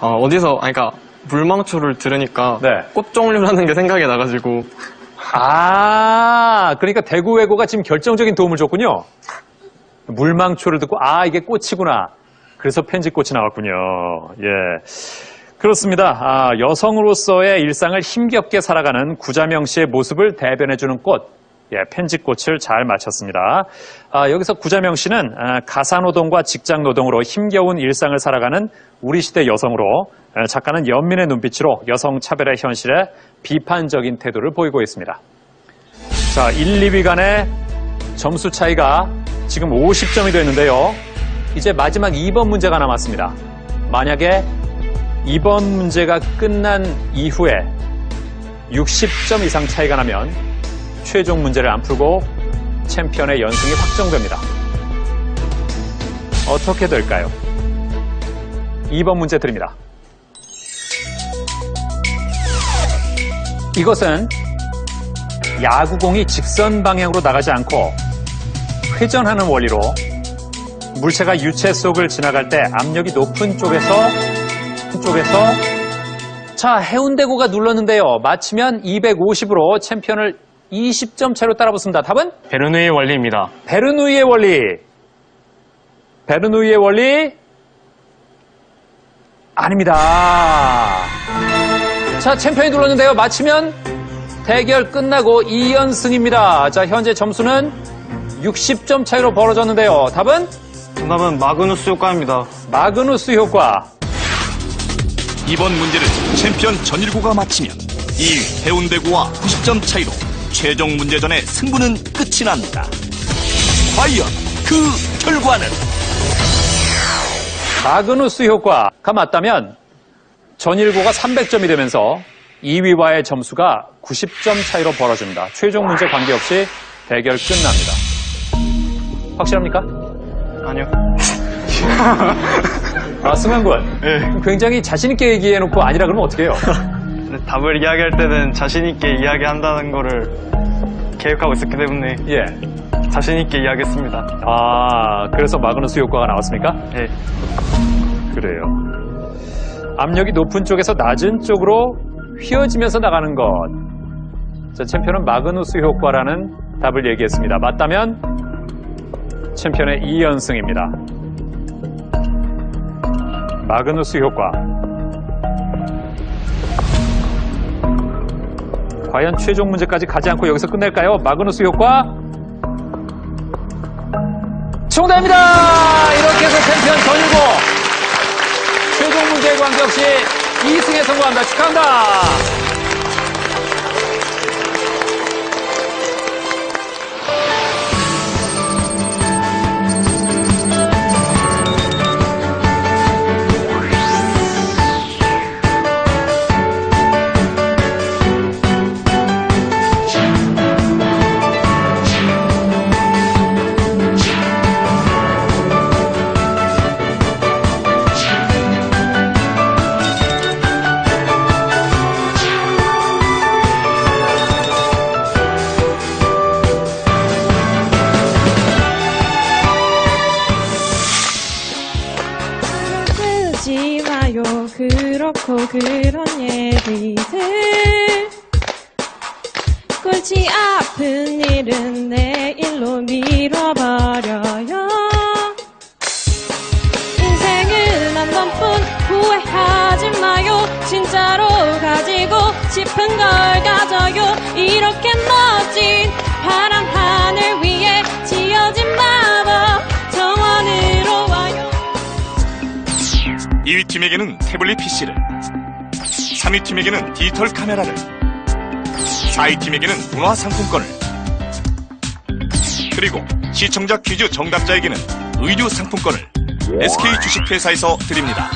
어디서, 그러니까 물망초를 들으니까 네. 꽃 종류라는 게 생각이 나가지고 그러니까 대구 외고가 지금 결정적인 도움을 줬군요. 물망초를 듣고 이게 꽃이구나. 그래서 편집꽃이 나왔군요. 예. 그렇습니다. 여성으로서의 일상을 힘겹게 살아가는 구자명 씨의 모습을 대변해주는 꽃. 예, 편집꽃을 잘 맞췄습니다. 여기서 구자명 씨는 가사노동과 직장노동으로 힘겨운 일상을 살아가는 우리 시대 여성으로 작가는 연민의 눈빛으로 여성 차별의 현실에 비판적인 태도를 보이고 있습니다. 자, 1, 2위 간의 점수 차이가 지금 50점이 됐는데요. 이제 마지막 2번 문제가 남았습니다. 만약에 2번 문제가 끝난 이후에 60점 이상 차이가 나면 최종 문제를 안 풀고 챔피언의 연승이 확정됩니다. 어떻게 될까요? 2번 문제 드립니다. 이것은 야구공이 직선 방향으로 나가지 않고 회전하는 원리로 물체가 유체 속을 지나갈 때 압력이 높은 쪽에서 자, 해운대구가 눌렀는데요. 맞히면 250으로 챔피언을 20점 차로 따라붙습니다. 답은? 베르누이의 원리입니다. 베르누이의 원리. 베르누이의 원리? 아닙니다. 자, 챔피언이 눌렀는데요. 맞히면 대결 끝나고 2연승입니다. 자, 현재 점수는 60점 차이로 벌어졌는데요. 답은? 정답은 마그누스 효과입니다. 마그누스 효과. 이번 문제를 챔피언 전일구가 마치면 2위 해운대구와 90점 차이로 최종 문제전의 승부는 끝이 납니다. 과연 그 결과는? 마그누스 효과가 맞다면 전일구가 300점이 되면서 2위와의 점수가 90점 차이로 벌어집니다. 최종 문제 관계없이 대결 끝납니다. 확실합니까? 아니요. 승환군. 네. 굉장히 자신있게 얘기해놓고 아니라 그러면 어떻게 해요? 답을 이야기할 때는 자신있게 이야기한다는 거를 계획하고 있었기 때문에 예. 자신있게 이야기했습니다. 그래서 마그누스 효과가 나왔습니까? 네. 그래요. 압력이 높은 쪽에서 낮은 쪽으로 휘어지면서 나가는 것. 자, 챔피언은 마그누스 효과라는 답을 얘기했습니다. 맞다면 챔피언의 2연승입니다. 마그누스 효과. 과연 최종 문제까지 가지 않고 여기서 끝낼까요? 마그누스 효과. 정답입니다! 이렇게 해서 챔피언 전일구 최종 문제에 관계없이 2승에 성공합니다. 축하합니다. 쓰지 마요 그렇고 그런 얘기들 골치 아픈 일은 내일로 미뤄버려요 인생은 한 번뿐 후회하지 마요 진짜로 가지고 싶은 걸 가져요 이렇게 멋진 파란 하늘 위에 지어진 마법 정원으로 와요 2위 팀에게는 태블릿 PC를, 3위 팀에게는 디지털 카메라를, 4위 팀에게는 문화상품권을, 그리고 시청자 퀴즈 정답자에게는 의류 상품권을 SK 주식회사에서 드립니다.